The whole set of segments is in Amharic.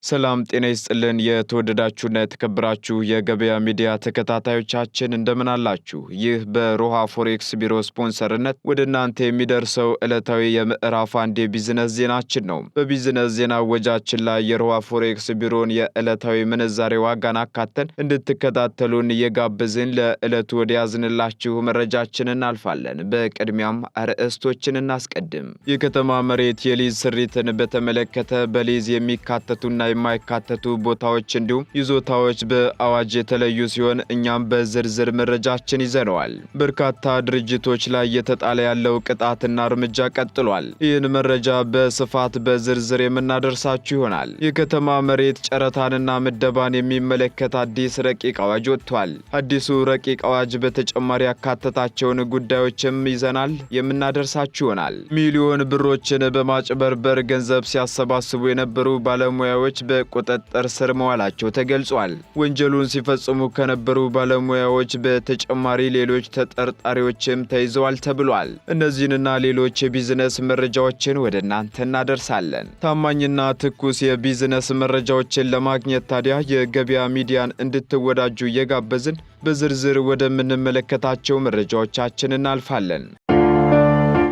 ሰላም ጤና ይስጥልን የተወደዳችሁና የተከበራችሁ የገበያ ሚዲያ ተከታታዮቻችን እንደምን አላችሁ? ይህ በሮሃ ፎሬክስ ቢሮ ስፖንሰርነት ወደ እናንተ የሚደርሰው ዕለታዊ የምዕራፍ አንድ የቢዝነስ ዜናችን ነው። በቢዝነስ ዜና ወጃችን ላይ የሮሃ ፎሬክስ ቢሮን የዕለታዊ ምንዛሬ ዋጋን አካተን እንድትከታተሉን እየጋበዝን ለዕለቱ ወደ ያዝንላችሁ መረጃችን እናልፋለን። በቅድሚያም አርዕስቶችን እናስቀድም። የከተማ መሬት የሊዝ ስሪትን በተመለከተ በሊዝ የሚካተቱና የማይካተቱ ቦታዎች እንዲሁም ይዞታዎች በአዋጅ የተለዩ ሲሆን እኛም በዝርዝር መረጃችን ይዘነዋል። በርካታ ድርጅቶች ላይ የተጣለ ያለው ቅጣትና እርምጃ ቀጥሏል። ይህን መረጃ በስፋት በዝርዝር የምናደርሳችሁ ይሆናል። የከተማ መሬት ጨረታንና ምደባን የሚመለከት አዲስ ረቂቅ አዋጅ ወጥቷል። አዲሱ ረቂቅ አዋጅ በተጨማሪ ያካተታቸውን ጉዳዮችም ይዘናል የምናደርሳችሁ ይሆናል። ሚሊዮን ብሮችን በማጭበርበር ገንዘብ ሲያሰባስቡ የነበሩ ባለሙያዎች በቁጥጥር ስር መዋላቸው ተገልጿል። ወንጀሉን ሲፈጽሙ ከነበሩ ባለሙያዎች በተጨማሪ ሌሎች ተጠርጣሪዎችም ተይዘዋል ተብሏል። እነዚህንና ሌሎች የቢዝነስ መረጃዎችን ወደ እናንተ እናደርሳለን። ታማኝና ትኩስ የቢዝነስ መረጃዎችን ለማግኘት ታዲያ የገበያ ሚዲያን እንድትወዳጁ እየጋበዝን በዝርዝር ወደምንመለከታቸው መረጃዎቻችን እናልፋለን።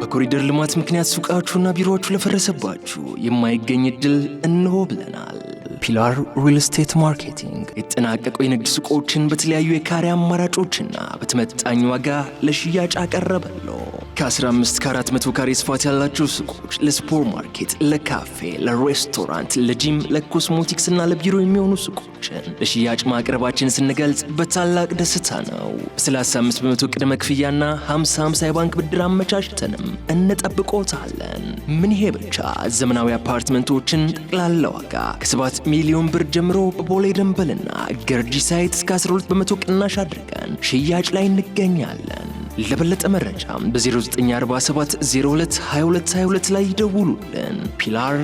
በኮሪደር ልማት ምክንያት ሱቃችሁና ቢሮዎቹ ለፈረሰባችሁ የማይገኝ እድል እንሆ ብለናል። ፒላር ሪል ስቴት ማርኬቲንግ የተጠናቀቁ የንግድ ሱቆችን በተለያዩ የካሬ አማራጮችና በተመጣጣኝ ዋጋ ለሽያጭ አቀረበለው። ከ15 ከ400 ካሬ ስፋት ያላቸው ሱቆች ለሱፐር ማርኬት፣ ለካፌ፣ ለሬስቶራንት፣ ለጂም፣ ለኮስሞቲክስ እና ለቢሮ የሚሆኑ ሱቆችን ለሽያጭ ማቅረባችን ስንገልጽ በታላቅ ደስታ ነው። በ35 በመቶ ቅድመ ክፍያና 50-50 የባንክ ብድር አመቻችተንም እንጠብቆታለን። ምን ይሄ ብቻ! ዘመናዊ አፓርትመንቶችን ጠቅላላ ዋጋ ከ7 ሚሊዮን ብር ጀምሮ በቦሌ ደንበልና ገርጂ ሳይት እስከ 12 በመቶ ቅናሽ አድርገን ሽያጭ ላይ እንገኛለን። ለበለጠ መረጃም በ0947 02 2222 ላይ ይደውሉልን። ፒላር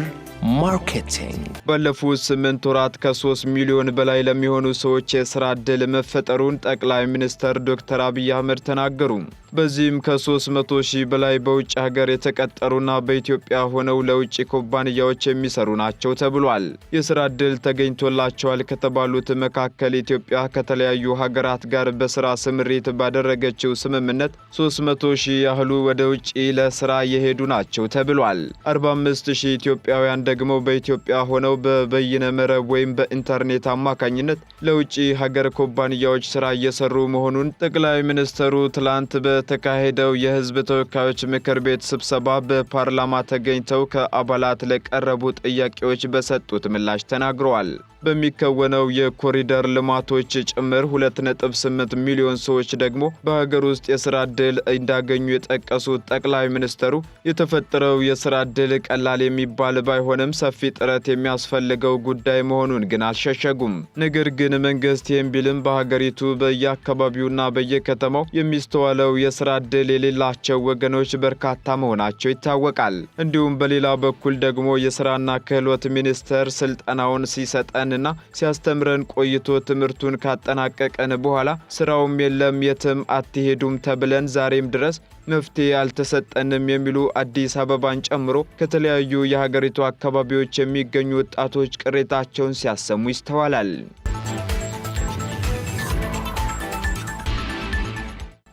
ማርኬቲንግ። ባለፉት 8 ወራት ከ3 ሚሊዮን በላይ ለሚሆኑ ሰዎች የሥራ ዕድል መፈጠሩን ጠቅላይ ሚኒስትር ዶክተር አብይ አህመድ ተናገሩ። በዚህም ከ300 ሺህ በላይ በውጭ ሀገር የተቀጠሩና በኢትዮጵያ ሆነው ለውጭ ኩባንያዎች የሚሰሩ ናቸው ተብሏል። የሥራ ዕድል ተገኝቶላቸዋል ከተባሉት መካከል ኢትዮጵያ ከተለያዩ ሀገራት ጋር በሥራ ስምሪት ባደረገችው ስምምነት 300 ሺህ ያህሉ ወደ ውጭ ለሥራ የሄዱ ናቸው ተብሏል። 45 ሺህ ኢትዮጵያውያን ደግሞ በኢትዮጵያ ሆነው በበይነ መረብ ወይም በኢንተርኔት አማካኝነት ለውጭ ሀገር ኩባንያዎች ሥራ እየሰሩ መሆኑን ጠቅላይ ሚኒስትሩ ትላንት በተካሄደው የሕዝብ ተወካዮች ምክር ቤት ስብሰባ በፓርላማ ተገኝተው ከአባላት ለቀረቡ ጥያቄዎች በሰጡት ምላሽ ተናግረዋል። በሚከወነው የኮሪደር ልማቶች ጭምር 2.8 ሚሊዮን ሰዎች ደግሞ በሀገር ውስጥ የሥራ ዕድል እንዳገኙ የጠቀሱት ጠቅላይ ሚኒስትሩ የተፈጠረው የሥራ ዕድል ቀላል የሚባል ባይሆንም ሰፊ ጥረት የሚያስፈልገው ጉዳይ መሆኑን ግን አልሸሸጉም። ነገር ግን መንግስት ይህን ቢልም በሀገሪቱ በየአካባቢውና በየከተማው የሚስተዋለው የሥራ ዕድል የሌላቸው ወገኖች በርካታ መሆናቸው ይታወቃል። እንዲሁም በሌላ በኩል ደግሞ የሥራና ክህሎት ሚኒስቴር ስልጠናውን ሲሰጠንና ሲያስተምረን ቆይቶ ትምህርቱን ካጠናቀቀን በኋላ ስራውም የለም የትም አትሄዱም ተብለን ዛሬም ድረስ መፍትሄ አልተሰጠንም የሚሉ አዲስ አበባን ጨምሮ ከተለያዩ የሀገሪቱ አካባቢዎች የሚገኙ ወጣቶች ቅሬታቸውን ሲያሰሙ ይስተዋላል።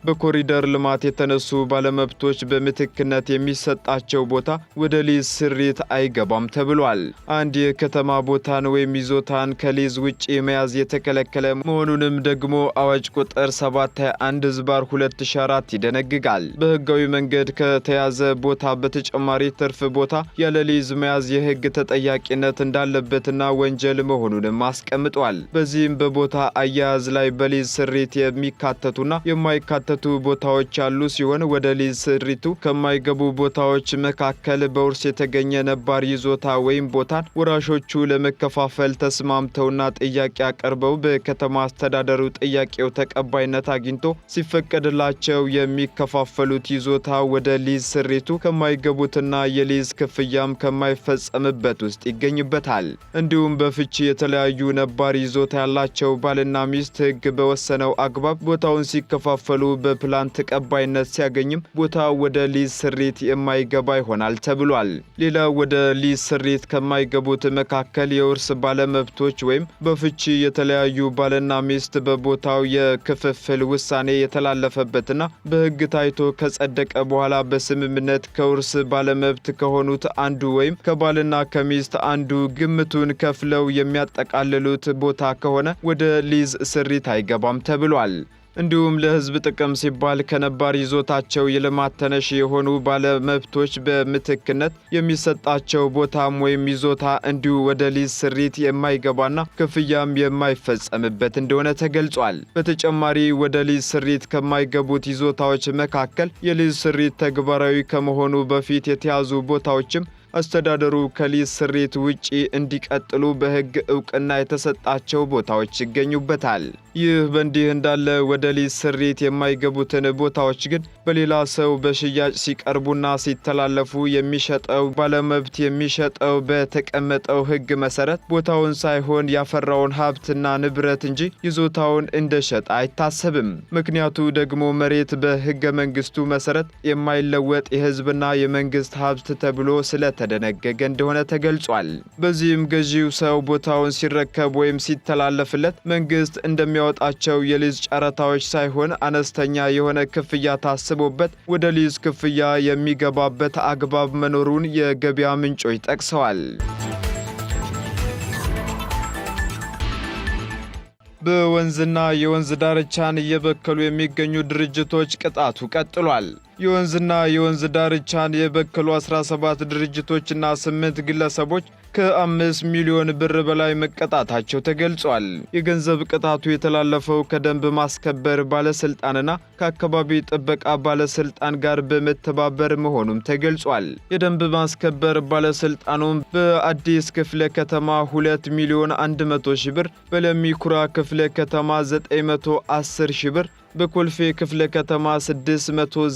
በኮሪደር ልማት የተነሱ ባለመብቶች በምትክነት የሚሰጣቸው ቦታ ወደ ሊዝ ስሪት አይገባም ተብሏል። አንድ የከተማ ቦታን ወይም ይዞታን ከሊዝ ውጪ መያዝ የተከለከለ መሆኑንም ደግሞ አዋጅ ቁጥር 721/2004 ይደነግጋል። በህጋዊ መንገድ ከተያዘ ቦታ በተጨማሪ ትርፍ ቦታ ያለ ሊዝ መያዝ የህግ ተጠያቂነት እንዳለበትና ወንጀል መሆኑንም አስቀምጧል። በዚህም በቦታ አያያዝ ላይ በሊዝ ስሪት የሚካተቱና የማይካተቱ ቦታዎች ያሉ ሲሆን ወደ ሊዝ ስሪቱ ከማይገቡ ቦታዎች መካከል በውርስ የተገኘ ነባር ይዞታ ወይም ቦታን ወራሾቹ ለመከፋፈል ተስማምተውና ጥያቄ አቅርበው በከተማ አስተዳደሩ ጥያቄው ተቀባይነት አግኝቶ ሲፈቀድላቸው የሚከፋፈሉት ይዞታ ወደ ሊዝ ስሪቱ ከማይገቡትና የሊዝ ክፍያም ከማይፈጸምበት ውስጥ ይገኝበታል። እንዲሁም በፍቺ የተለያዩ ነባር ይዞታ ያላቸው ባልና ሚስት ህግ በወሰነው አግባብ ቦታውን ሲከፋፈሉ በፕላን ተቀባይነት ሲያገኝም ቦታው ወደ ሊዝ ስሪት የማይገባ ይሆናል ተብሏል። ሌላው ወደ ሊዝ ስሪት ከማይገቡት መካከል የውርስ ባለመብቶች ወይም በፍቺ የተለያዩ ባልና ሚስት በቦታው የክፍፍል ውሳኔ የተላለፈበትና በሕግ ታይቶ ከጸደቀ በኋላ በስምምነት ከውርስ ባለመብት ከሆኑት አንዱ ወይም ከባልና ከሚስት አንዱ ግምቱን ከፍለው የሚያጠቃልሉት ቦታ ከሆነ ወደ ሊዝ ስሪት አይገባም ተብሏል። እንዲሁም ለሕዝብ ጥቅም ሲባል ከነባር ይዞታቸው የልማት ተነሽ የሆኑ ባለመብቶች በምትክነት የሚሰጣቸው ቦታም ወይም ይዞታ እንዲሁ ወደ ሊዝ ስሪት የማይገባና ክፍያም የማይፈጸምበት እንደሆነ ተገልጿል። በተጨማሪ ወደ ሊዝ ስሪት ከማይገቡት ይዞታዎች መካከል የሊዝ ስሪት ተግባራዊ ከመሆኑ በፊት የተያዙ ቦታዎችም አስተዳደሩ ከሊዝ ስሪት ውጪ እንዲቀጥሉ በሕግ ዕውቅና የተሰጣቸው ቦታዎች ይገኙበታል። ይህ በእንዲህ እንዳለ ወደ ሊዝ ስሪት የማይገቡትን ቦታዎች ግን በሌላ ሰው በሽያጭ ሲቀርቡና ሲተላለፉ የሚሸጠው ባለመብት የሚሸጠው በተቀመጠው ሕግ መሰረት ቦታውን ሳይሆን ያፈራውን ሀብትና ንብረት እንጂ ይዞታውን እንደሸጠ አይታሰብም። ምክንያቱ ደግሞ መሬት በሕገ መንግስቱ መሰረት የማይለወጥ የሕዝብና የመንግስት ሀብት ተብሎ ስለተደነገገ እንደሆነ ተገልጿል። በዚህም ገዢው ሰው ቦታውን ሲረከብ ወይም ሲተላለፍለት መንግስት እንደሚያወጣቸው የሊዝ ጨረታዎች ሳይሆን አነስተኛ የሆነ ክፍያ ታስቦበት ወደ ሊዝ ክፍያ የሚገባበት አግባብ መኖሩን የገበያ ምንጮች ጠቅሰዋል። በወንዝና የወንዝ ዳርቻን እየበከሉ የሚገኙ ድርጅቶች ቅጣቱ ቀጥሏል። የወንዝና የወንዝ ዳርቻን የበከሉ 17 ድርጅቶችና 8 ግለሰቦች ከ5 ሚሊዮን ብር በላይ መቀጣታቸው ተገልጿል። የገንዘብ ቅጣቱ የተላለፈው ከደንብ ማስከበር ባለስልጣንና ከአካባቢ ጥበቃ ባለስልጣን ጋር በመተባበር መሆኑም ተገልጿል። የደንብ ማስከበር ባለስልጣኑም በአዲስ ክፍለ ከተማ 2 ሚሊዮን 100 ሺህ ብር፣ በለሚ ኩራ ክፍለ ከተማ 910 ሺህ ብር፣ በኮልፌ ክፍለ ከተማ 690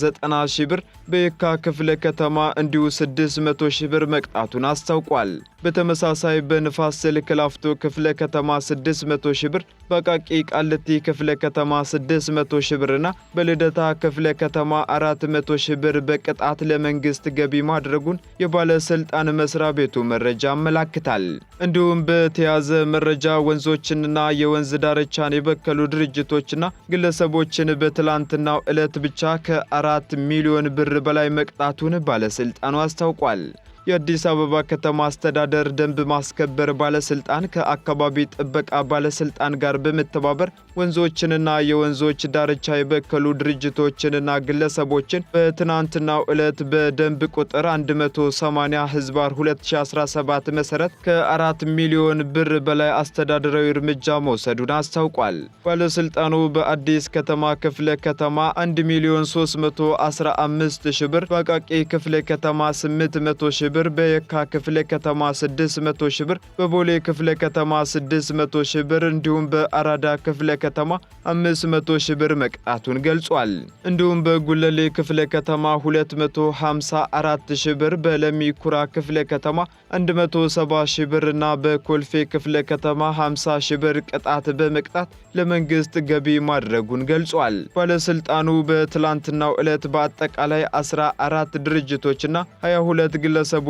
ሺህ ብር፣ በየካ ክፍለ ከተማ እንዲሁ 600 ሺህ ብር መቅጣቱን አስታውቋል። በተመሳሳይ በንፋስ ስልክ ላፍቶ ክፍለ ከተማ 600 ሺህ ብር፣ በአቃቂ ቃልቲ ክፍለ ከተማ 600 ሺህ ብርና በልደታ ክፍለ ከተማ 400 ሺህ ብር በቅጣት ለመንግስት ገቢ ማድረጉን የባለስልጣን መስሪያ ቤቱ መረጃ አመላክታል። እንዲሁም በተያዘ መረጃ ወንዞችንና የወንዝ ዳርቻን የበከሉ ድርጅቶችና ግለሰቦችን በትላንትናው ዕለት ብቻ ከ4 ሚሊዮን ብር በላይ መቅጣቱን ባለስልጣኑ አስታውቋል። የአዲስ አበባ ከተማ አስተዳደር ደንብ ማስከበር ባለስልጣን ከአካባቢ ጥበቃ ባለስልጣን ጋር በመተባበር ወንዞችንና የወንዞች ዳርቻ የበከሉ ድርጅቶችንና ግለሰቦችን በትናንትናው ዕለት በደንብ ቁጥር 180/2017 መሰረት ከ4 ሚሊዮን ብር በላይ አስተዳደራዊ እርምጃ መውሰዱን አስታውቋል። ባለስልጣኑ በአዲስ ከተማ ክፍለ ከተማ 1,315,000 ብር፣ በአቃቂ ክፍለ ከተማ 800 ሺህ ብር፣ በየካ ክፍለ ከተማ 600 ሺህ ብር፣ በቦሌ ክፍለ ከተማ 600 ሺህ ብር እንዲሁም በአራዳ ክፍለ ከተማ 500 ሺህ ብር መቅጣቱን ገልጿል። እንዲሁም በጉለሌ ክፍለ ከተማ 254 ሺህ ብር፣ በለሚ ኩራ ክፍለ ከተማ 170 ሺህ ብር እና በኮልፌ ክፍለ ከተማ 50 ሺህ ብር ቅጣት በመቅጣት ለመንግስት ገቢ ማድረጉን ገልጿል። ባለስልጣኑ በትላንትናው ዕለት በአጠቃላይ 14 ድርጅቶችና 22 ግለሰቦችን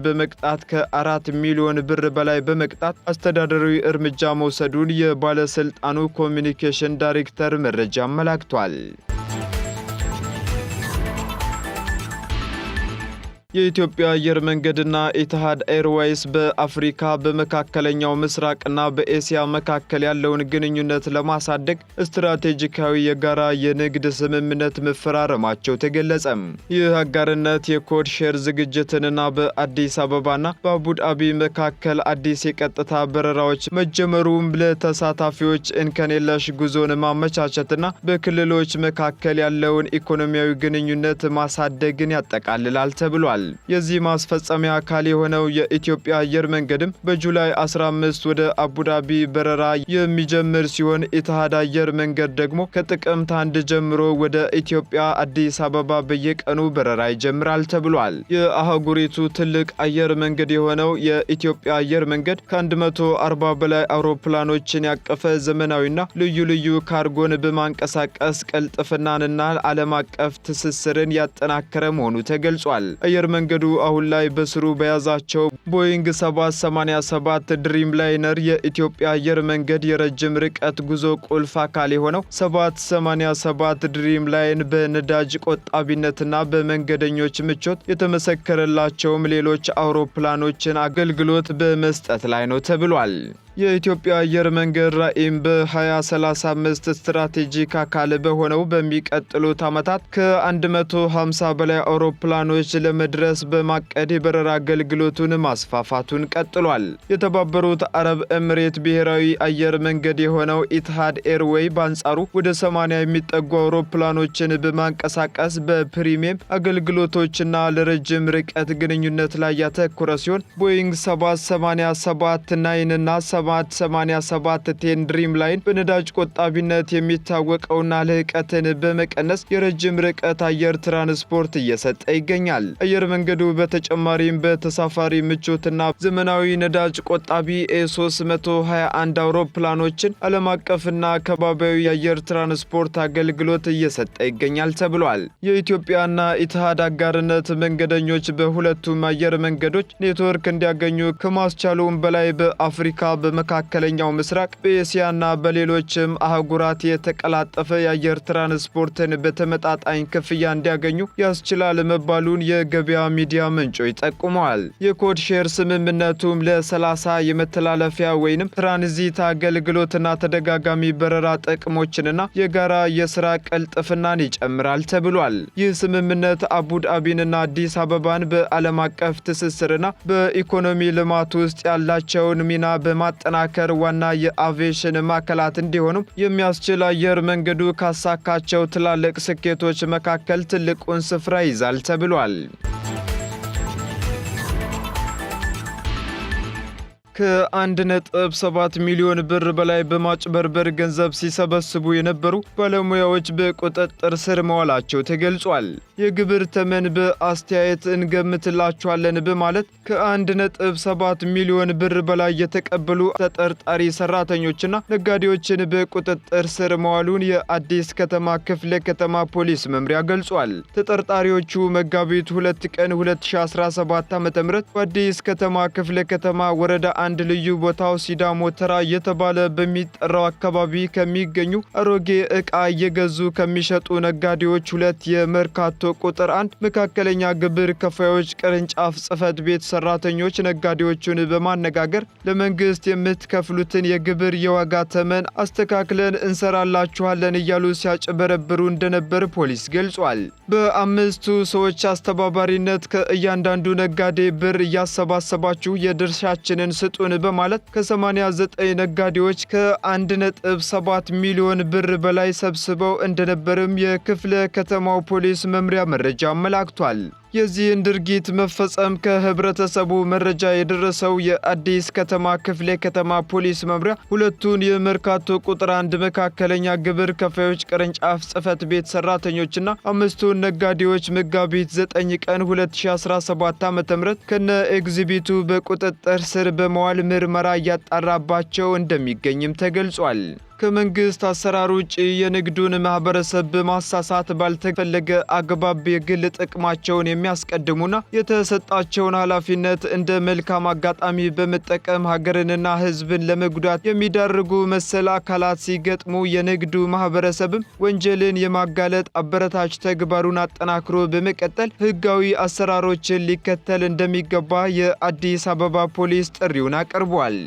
በመቅጣት ከ4 ሚሊዮን ብር በላይ በመቅጣት አስተዳደራዊ እርምጃ መውሰዱን የባለስልጣኑ ኮሚኒኬሽን ዳይሬክተር መረጃ አመላክቷል። የኢትዮጵያ አየር መንገድና ኢትሃድ ኤርዌይስ በአፍሪካ በመካከለኛው ምስራቅና በኤስያ መካከል ያለውን ግንኙነት ለማሳደግ ስትራቴጂካዊ የጋራ የንግድ ስምምነት መፈራረማቸው ተገለጸ። ይህ አጋርነት የኮድ ሼር ዝግጅትንና በአዲስ አበባና በአቡዳቢ መካከል አዲስ የቀጥታ በረራዎች መጀመሩም ለተሳታፊዎች እንከን የለሽ ጉዞን ማመቻቸትና በክልሎች መካከል ያለውን ኢኮኖሚያዊ ግንኙነት ማሳደግን ያጠቃልላል ተብሏል። ተገልጿል። የዚህ ማስፈጸሚያ አካል የሆነው የኢትዮጵያ አየር መንገድም በጁላይ 15 ወደ አቡዳቢ በረራ የሚጀምር ሲሆን ኢትሃድ አየር መንገድ ደግሞ ከጥቅምት 1 ጀምሮ ወደ ኢትዮጵያ አዲስ አበባ በየቀኑ በረራ ይጀምራል ተብሏል። የአህጉሪቱ ትልቅ አየር መንገድ የሆነው የኢትዮጵያ አየር መንገድ ከ140 በላይ አውሮፕላኖችን ያቀፈ ዘመናዊና ልዩ ልዩ ካርጎን በማንቀሳቀስ ቅልጥፍናንና ዓለም አቀፍ ትስስርን ያጠናከረ መሆኑ ተገልጿል። አየር መንገዱ አሁን ላይ በስሩ በያዛቸው ቦይንግ 787 ድሪም ላይነር የኢትዮጵያ አየር መንገድ የረጅም ርቀት ጉዞ ቁልፍ አካል የሆነው 787 ድሪም ላይን በነዳጅ ቆጣቢነትና በመንገደኞች ምቾት የተመሰከረላቸውም ሌሎች አውሮፕላኖችን አገልግሎት በመስጠት ላይ ነው ተብሏል። የኢትዮጵያ አየር መንገድ ራዕይም በ2035 ስትራቴጂክ አካል በሆነው በሚቀጥሉት ዓመታት ከ150 በላይ አውሮፕላኖች ለመድረስ በማቀድ የበረራ አገልግሎቱን ማስፋፋቱን ቀጥሏል። የተባበሩት አረብ ኤምሬት ብሔራዊ አየር መንገድ የሆነው ኢትሃድ ኤርዌይ በአንጻሩ ወደ 80 የሚጠጉ አውሮፕላኖችን በማንቀሳቀስ በፕሪሚየም አገልግሎቶችና ለረጅም ርቀት ግንኙነት ላይ ያተኮረ ሲሆን ቦይንግ 787-9 እና 787-10 ድሪም ላይን በነዳጅ ቆጣቢነት የሚታወቀውና ልህቀትን በመቀነስ የረጅም ርቀት አየር ትራንስፖርት እየሰጠ ይገኛል። አየር መንገዱ በተጨማሪም በተሳፋሪ ምቾትና ዘመናዊ ነዳጅ ቆጣቢ ኤ321 አውሮፕላኖችን ዓለም አቀፍና ከባቢያዊ የአየር ትራንስፖርት አገልግሎት እየሰጠ ይገኛል ተብሏል። የኢትዮጵያና ኢትሃድ አጋርነት መንገደኞች በሁለቱም አየር መንገዶች ኔትወርክ እንዲያገኙ ከማስቻሉም በላይ በአፍሪካ በመካከለኛው ምስራቅ በኤስያና በሌሎችም አህጉራት የተቀላጠፈ የአየር ትራንስፖርትን በተመጣጣኝ ክፍያ እንዲያገኙ ያስችላል መባሉን የገበያ ሚዲያ ምንጮች ጠቁመዋል። የኮድ ሼር ስምምነቱም ለ30 የመተላለፊያ ወይንም ትራንዚት አገልግሎትና ተደጋጋሚ በረራ ጥቅሞችንና የጋራ የስራ ቅልጥፍናን ይጨምራል ተብሏል። ይህ ስምምነት አቡዳቢንና አዲስ አበባን በዓለም አቀፍ ትስስርና በኢኮኖሚ ልማት ውስጥ ያላቸውን ሚና በማጠናከር ዋና የአቪዬሽን ማዕከላት እንዲሆኑም የሚያስችል አየር መንገዱ ካሳካቸው ትላልቅ ስኬቶች መካከል ትልቁን ስፍራ ይዛል ተብሏል። ከ1.7 ሚሊዮን ብር በላይ በማጭበርበር ገንዘብ ሲሰበስቡ የነበሩ ባለሙያዎች በቁጥጥር ስር መዋላቸው ተገልጿል። የግብር ተመን በአስተያየት እንገምትላቸዋለን በማለት ከ1.7 ሚሊዮን ብር በላይ የተቀበሉ ተጠርጣሪ ሰራተኞችና ነጋዴዎችን በቁጥጥር ስር መዋሉን የአዲስ ከተማ ክፍለ ከተማ ፖሊስ መምሪያ ገልጿል። ተጠርጣሪዎቹ መጋቢት 2 ቀን 2017 ዓ.ም በአዲስ ከተማ ክፍለ ከተማ ወረዳ አንድ ልዩ ቦታው ሲዳሞ ተራ እየተባለ በሚጠራው አካባቢ ከሚገኙ አሮጌ ዕቃ እየገዙ ከሚሸጡ ነጋዴዎች ሁለት የመርካቶ ቁጥር 1 መካከለኛ ግብር ከፋዮች ቅርንጫፍ ጽሕፈት ቤት ሰራተኞች ነጋዴዎቹን በማነጋገር ለመንግስት የምትከፍሉትን የግብር የዋጋ ተመን አስተካክለን እንሰራላችኋለን እያሉ ሲያጭበረብሩ እንደነበር ፖሊስ ገልጿል። በአምስቱ ሰዎች አስተባባሪነት ከእያንዳንዱ ነጋዴ ብር እያሰባሰባችሁ የድርሻችንን ስጡን በማለት ከ89 ነጋዴዎች ከ1.7 ሚሊዮን ብር በላይ ሰብስበው እንደነበርም የክፍለ ከተማው ፖሊስ መምሪያ መረጃ አመላክቷል። የዚህን ድርጊት መፈጸም ከህብረተሰቡ መረጃ የደረሰው የአዲስ ከተማ ክፍለ ከተማ ፖሊስ መምሪያ ሁለቱን የመርካቶ ቁጥር 1 መካከለኛ ግብር ከፋዮች ቅርንጫፍ ጽሕፈት ቤት ሰራተኞችና አምስቱን ነጋዴዎች መጋቢት 9 ቀን 2017 ዓ.ም ከነ ኤግዚቢቱ በቁጥጥር ስር በመዋል ምርመራ እያጣራባቸው እንደሚገኝም ተገልጿል። ከመንግስት አሰራር ውጪ የንግዱን ማህበረሰብ በማሳሳት ባልተፈለገ አግባብ የግል ጥቅማቸውን የሚያስቀድሙና የተሰጣቸውን ኃላፊነት እንደ መልካም አጋጣሚ በመጠቀም ሀገርንና ሕዝብን ለመጉዳት የሚዳርጉ መሰል አካላት ሲገጥሙ የንግዱ ማህበረሰብም ወንጀልን የማጋለጥ አበረታች ተግባሩን አጠናክሮ በመቀጠል ህጋዊ አሰራሮችን ሊከተል እንደሚገባ የአዲስ አበባ ፖሊስ ጥሪውን አቅርቧል።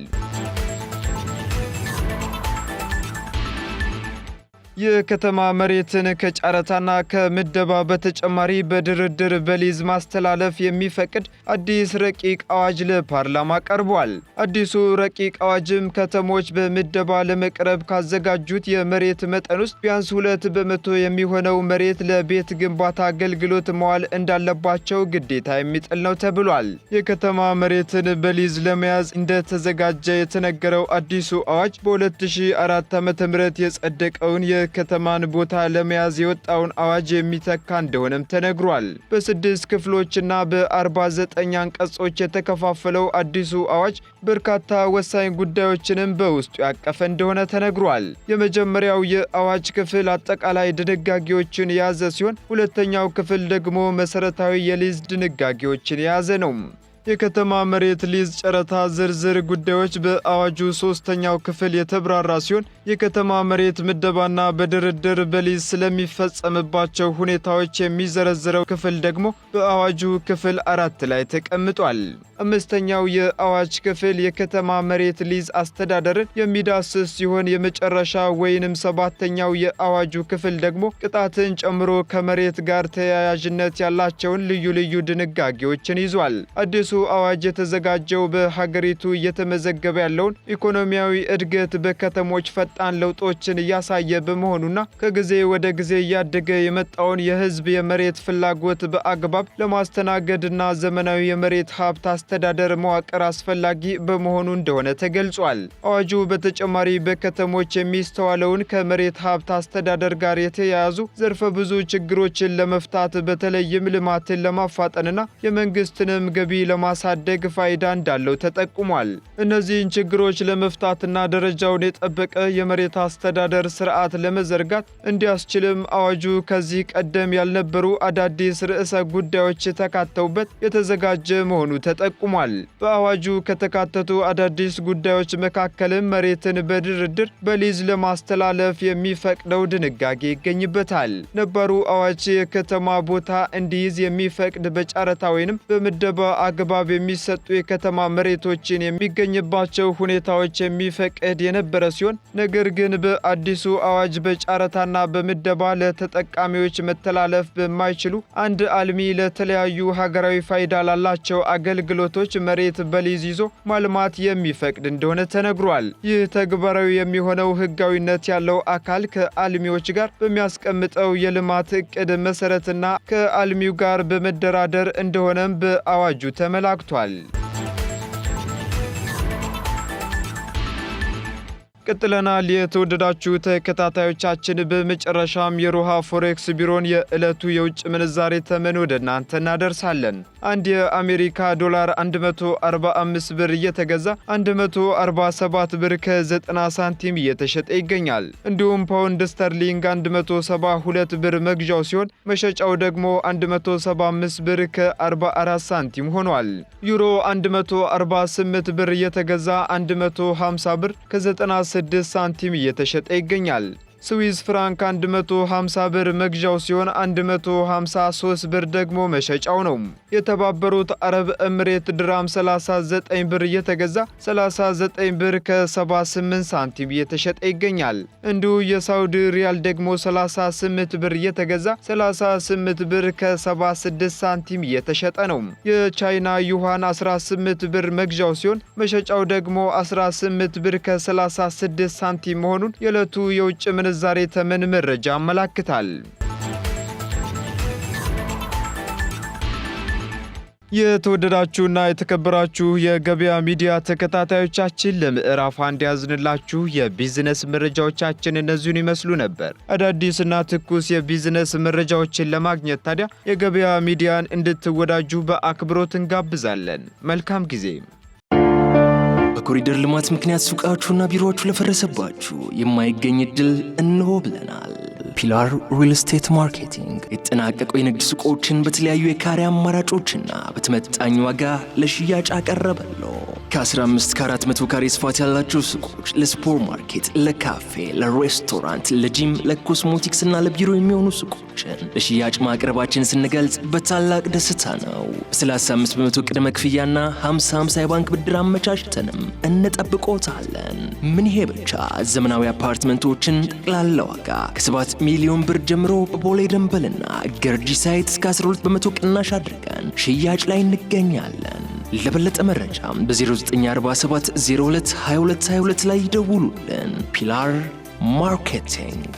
የከተማ መሬትን ከጨረታና ከምደባ በተጨማሪ በድርድር በሊዝ ማስተላለፍ የሚፈቅድ አዲስ ረቂቅ አዋጅ ለፓርላማ ቀርቧል። አዲሱ ረቂቅ አዋጅም ከተሞች በምደባ ለመቅረብ ካዘጋጁት የመሬት መጠን ውስጥ ቢያንስ 2 በመቶ የሚሆነው መሬት ለቤት ግንባታ አገልግሎት መዋል እንዳለባቸው ግዴታ የሚጥል ነው ተብሏል። የከተማ መሬትን በሊዝ ለመያዝ እንደተዘጋጀ የተነገረው አዲሱ አዋጅ በ2004 ዓ.ም የጸደቀውን የከተማን ቦታ ለመያዝ የወጣውን አዋጅ የሚተካ እንደሆነም ተነግሯል። በ6 ክፍሎችና በ49 አንቀጾች የተከፋፈለው አዲሱ አዋጅ በርካታ ወሳኝ ጉዳዮችንም በውስጡ ያቀፈ እንደሆነ ተነግሯል። የመጀመሪያው የአዋጅ ክፍል አጠቃላይ ድንጋጌዎችን የያዘ ሲሆን ሁለተኛው ክፍል ደግሞ መሰረታዊ የሊዝ ድንጋጌዎችን የያዘ ነው። የከተማ መሬት ሊዝ ጨረታ ዝርዝር ጉዳዮች በአዋጁ 3ኛው ክፍል የተብራራ ሲሆን የከተማ መሬት ምደባና በድርድር በሊዝ ስለሚፈጸምባቸው ሁኔታዎች የሚዘረዝረው ክፍል ደግሞ በአዋጁ ክፍል 4 ላይ ተቀምጧል። 5ኛው የአዋጅ ክፍል የከተማ መሬት ሊዝ አስተዳደርን የሚዳስስ ሲሆን የመጨረሻ ወይንም 7ኛው የአዋጁ ክፍል ደግሞ ቅጣትን ጨምሮ ከመሬት ጋር ተያያዥነት ያላቸውን ልዩ ልዩ ድንጋጌዎችን ይዟል። አዲሱ አዋጅ የተዘጋጀው በሀገሪቱ እየተመዘገበ ያለውን ኢኮኖሚያዊ እድገት በከተሞች ፈጣን ለውጦችን እያሳየ በመሆኑና ከጊዜ ወደ ጊዜ እያደገ የመጣውን የሕዝብ የመሬት ፍላጎት በአግባብ ለማስተናገድና ዘመናዊ የመሬት ሀብት አስተዳደር መዋቅር አስፈላጊ በመሆኑ እንደሆነ ተገልጿል። አዋጁ በተጨማሪ በከተሞች የሚስተዋለውን ከመሬት ሀብት አስተዳደር ጋር የተያያዙ ዘርፈ ብዙ ችግሮችን ለመፍታት በተለይም ልማትን ለማፋጠንና የመንግስትንም ገቢ ለማሳደግ ፋይዳ እንዳለው ተጠቁሟል። እነዚህን ችግሮች ለመፍታትና ደረጃውን የጠበቀ የመሬት አስተዳደር ስርዓት ለመዘርጋት እንዲያስችልም አዋጁ ከዚህ ቀደም ያልነበሩ አዳዲስ ርዕሰ ጉዳዮች ተካተውበት የተዘጋጀ መሆኑ ተጠቁሟል። በአዋጁ ከተካተቱ አዳዲስ ጉዳዮች መካከልም መሬትን በድርድር በሊዝ ለማስተላለፍ የሚፈቅደው ድንጋጌ ይገኝበታል። ነባሩ አዋጅ የከተማ ቦታ እንዲይዝ የሚፈቅድ በጨረታ ወይንም በምደባ አግባብ የሚሰጡ የከተማ መሬቶችን የሚገኝባቸው ሁኔታዎች የሚፈቅድ የነበረ ሲሆን ነገር ግን በአዲሱ አዋጅ በጨረታና በምደባ ለተጠቃሚዎች መተላለፍ በማይችሉ አንድ አልሚ ለተለያዩ ሀገራዊ ፋይዳ ላላቸው አገልግሎቶች መሬት በሊዝ ይዞ ማልማት የሚፈቅድ እንደሆነ ተነግሯል። ይህ ተግባራዊ የሚሆነው ህጋዊነት ያለው አካል ከአልሚዎች ጋር በሚያስቀምጠው የልማት እቅድ መሰረትና ከአልሚው ጋር በመደራደር እንደሆነም በአዋጁ ተመላክቷል። ቀጥለናል። የተወደዳችሁ ተከታታዮቻችን፣ በመጨረሻም የሮሃ ፎሬክስ ቢሮን የዕለቱ የውጭ ምንዛሬ ተመን ወደ እናንተ እናደርሳለን። አንድ የአሜሪካ ዶላር 145 ብር እየተገዛ 147 ብር ከ90 ሳንቲም እየተሸጠ ይገኛል። እንዲሁም ፓውንድ ስተርሊንግ 172 ብር መግዣው ሲሆን መሸጫው ደግሞ 175 ብር ከ44 ሳንቲም ሆኗል። ዩሮ 148 ብር እየተገዛ 150 ብር ከ90 6 ሳንቲም እየተሸጠ ይገኛል። ስዊዝ ፍራንክ 150 ብር መግዣው ሲሆን 153 ብር ደግሞ መሸጫው ነው። የተባበሩት አረብ ኤምሬት ድራም 39 ብር እየተገዛ 39 ብር ከ78 ሳንቲም እየተሸጠ ይገኛል። እንዲሁ የሳውዲ ሪያል ደግሞ 38 ብር እየተገዛ 38 ብር ከ76 ሳንቲም እየተሸጠ ነው። የቻይና ዩዋን 18 ብር መግዣው ሲሆን መሸጫው ደግሞ 18 ብር ከ36 ሳንቲም መሆኑን የዕለቱ የውጭ ዛሬ ተመን መረጃ ያመለክታል። የተወደዳችሁና የተከበራችሁ የገበያ ሚዲያ ተከታታዮቻችን ለምዕራፍ 1 ያዝንላችሁ የቢዝነስ መረጃዎቻችን እነዚህን ይመስሉ ነበር። አዳዲስና ትኩስ የቢዝነስ መረጃዎችን ለማግኘት ታዲያ የገበያ ሚዲያን እንድትወዳጁ በአክብሮት እንጋብዛለን። መልካም ጊዜ። በኮሪደር ልማት ምክንያት ሱቃችሁና ቢሮዎቹ ለፈረሰባችሁ የማይገኝ ዕድል እንሆ ብለናል። ፒላር ሪል ስቴት ማርኬቲንግ የተጠናቀቁ የንግድ ሱቆችን በተለያዩ የካሬ አማራጮችና በተመጣጣኝ ዋጋ ለሽያጭ አቀረበሎ። ከ15 ከ400 ካሬ ስፋት ያላቸው ሱቆች ለሱፐር ማርኬት፣ ለካፌ፣ ለሬስቶራንት፣ ለጂም፣ ለኮስሞቲክስ እና ለቢሮ የሚሆኑ ሱቆችን ለሽያጭ ማቅረባችን ስንገልጽ በታላቅ ደስታ ነው። 35 በመቶ ቅድመ ክፍያና 50/50 የባንክ ብድር አመቻችተንም እንጠብቆታለን። ምን ይሄ ብቻ! ዘመናዊ አፓርትመንቶችን ጠቅላላ ዋጋ ከ7 ሚሊዮን ብር ጀምሮ በቦሌ ደንበልና ገርጂ ሳይት እስከ 12 በመቶ ቅናሽ አድርገን ሽያጭ ላይ እንገኛለን። ለበለጠ መረጃም በ0947 02 2222 ላይ ይደውሉልን። ፒላር ማርኬቲንግ